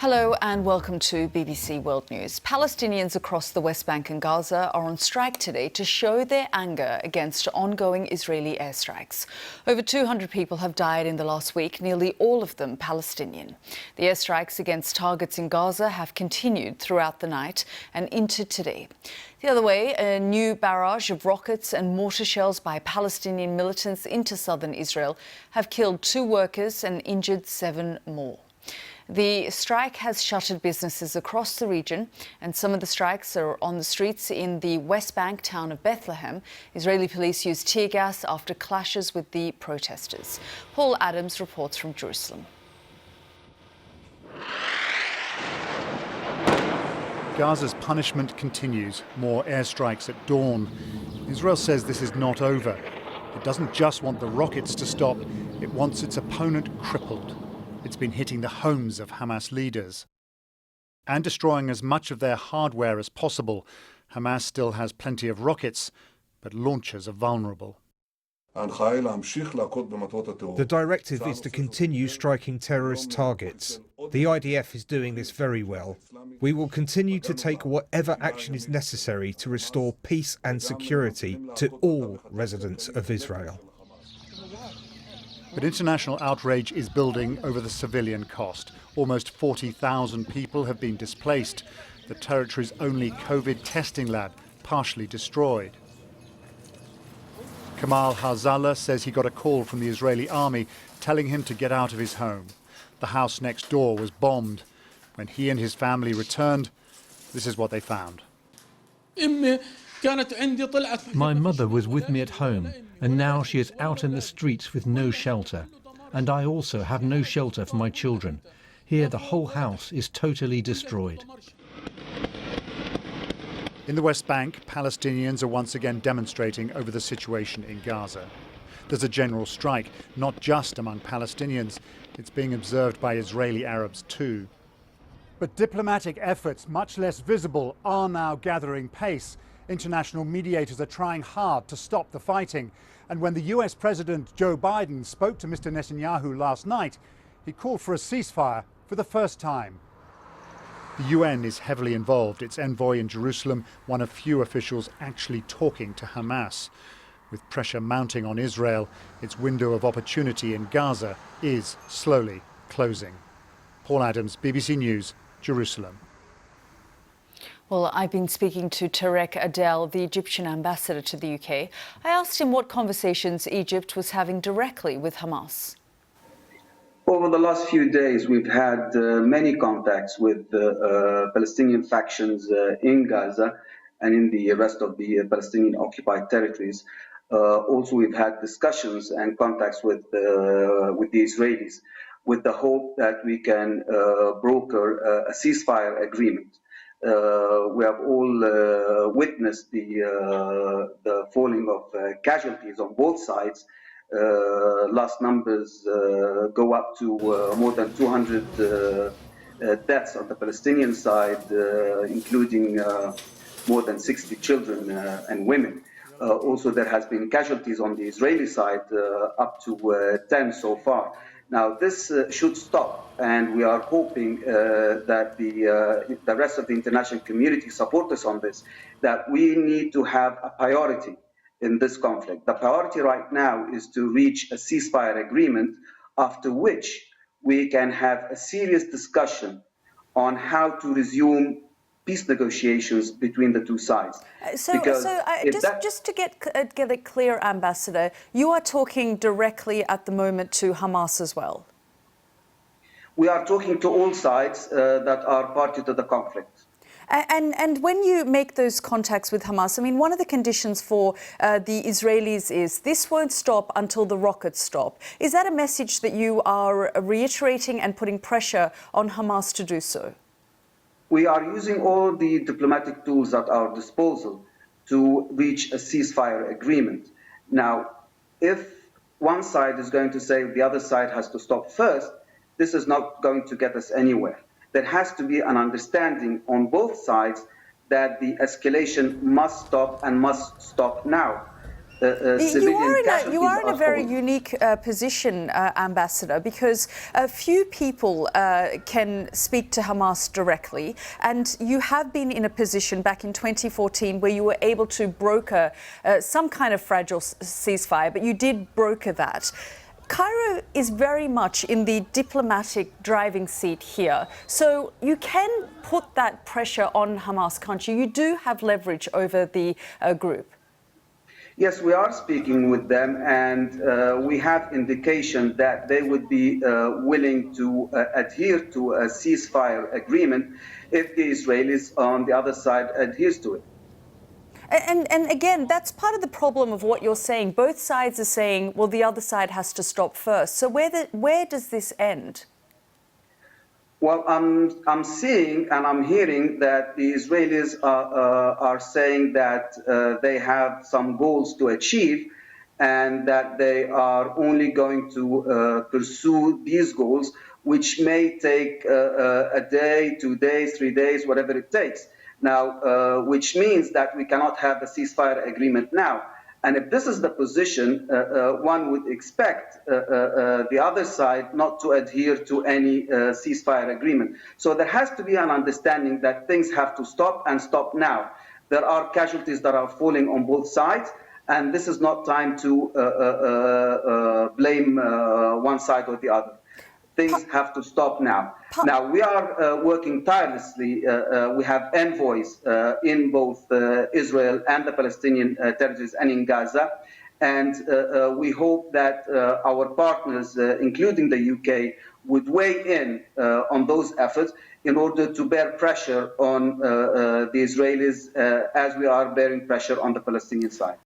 Hello and welcome to BBC World News. Palestinians across the West Bank and Gaza are on strike today to show their anger against ongoing Israeli airstrikes. Over 200 people have died in the last week, nearly all of them Palestinian. The airstrikes against targets in Gaza have continued throughout the night and into today. The other way, a new barrage of rockets and mortar shells by Palestinian militants into southern Israel have killed 2 workers and injured 7 more. The strike has shuttered businesses across the region, and some of the strikes are on the streets in the West Bank town of Bethlehem. Israeli police used tear gas after clashes with the protesters. Paul Adams reports from Jerusalem. Gaza's punishment continues. More airstrikes at dawn. Israel says this is not over. It doesn't just want the rockets to stop, it wants its opponent crippled. It's been hitting the homes of Hamas leaders and destroying as much of their hardware as possible. Hamas still has plenty of rockets, but launchers are vulnerable. The directive is to continue striking terrorist targets. The IDF is doing this very well. We will continue to take whatever action is necessary to restore peace and security to all residents of Israel. But international outrage is building over the civilian cost. Almost 40,000 people have been displaced. The territory's only COVID testing lab partially destroyed. Kamal Harzallah says he got a call from the Israeli army telling him to get out of his home. The house next door was bombed. When he and his family returned, this is what they found. My mother was with me at home, and now she is out in the streets with no shelter. And I also have no shelter for my children. Here the whole house is totally destroyed. In the West Bank, Palestinians are once again demonstrating over the situation in Gaza. There's a general strike, not just among Palestinians. It's being observed by Israeli Arabs too. But diplomatic efforts, much less visible, are now gathering pace. International mediators are trying hard to stop the fighting. And when the US President Joe Biden spoke to Mr. Netanyahu last night, he called for a ceasefire for the first time. The UN is heavily involved. Its envoy in Jerusalem, one of few officials actually talking to Hamas. With pressure mounting on Israel, its window of opportunity in Gaza is slowly closing. Paul Adams, BBC News, Jerusalem. Well, I've been speaking to Tarek Adel, the Egyptian ambassador to the UK. I asked him what conversations Egypt was having directly with Hamas. Over the last few days, we've had many contacts with Palestinian factions in Gaza and in the rest of the Palestinian occupied territories. Also, we've had discussions and contacts with the Israelis with the hope that we can broker a ceasefire agreement. We have all witnessed the falling of casualties on both sides. Last numbers go up to more than 200 deaths on the Palestinian side, including more than 60 children and women. Also, there has been casualties on the Israeli side, up to 10 so far. Now, this should stop, and we are hoping that the rest of the international community support us on this, that we need to have a priority in this conflict. The priority right now is to reach a ceasefire agreement, after which we can have a serious discussion on how to resume peace negotiations between the two sides. Just to get it clear, Ambassador, you are talking directly at the moment to Hamas as well? We are talking to all sides that are party to the conflict. And when you make those contacts with Hamas, I mean, one of the conditions for the Israelis is this won't stop until the rockets stop. Is that a message that you are reiterating and putting pressure on Hamas to do so? We are using all the diplomatic tools at our disposal to reach a ceasefire agreement. Now, if one side is going to say the other side has to stop first, this is not going to get us anywhere. There has to be an understanding on both sides that the escalation must stop and must stop now. civilian casualties you are in a very falling. unique position, Ambassador, because few people can speak to Hamas directly, and you have been in a position back in 2014 where you were able to broker some kind of fragile ceasefire, but you did broker that. Cairo is very much in the diplomatic driving seat here, so you can put that pressure on Hamas, can't you? You do have leverage over the group. Yes, we are speaking with them, and we have indication that they would be willing to adhere to a ceasefire agreement if the Israelis on the other side adheres to it. And again, that's part of the problem of what you're saying. Both sides are saying, well, the other side has to stop first. So where does this end? Well, I'm seeing and I'm hearing that the Israelis are saying that they have some goals to achieve and that they are only going to pursue these goals, which may take a day, 2 days, 3 days, whatever it takes. Now, which means that we cannot have a ceasefire agreement now. And if this is the position, one would expect the other side not to adhere to any ceasefire agreement. So there has to be an understanding that things have to stop and stop now. There are casualties that are falling on both sides, and this is not time to blame one side or the other. Things have to stop now. Now, we are working tirelessly. We have envoys in both Israel and the Palestinian territories and in Gaza. And we hope that our partners, including the UK, would weigh in on those efforts in order to bear pressure on the Israelis as we are bearing pressure on the Palestinian side.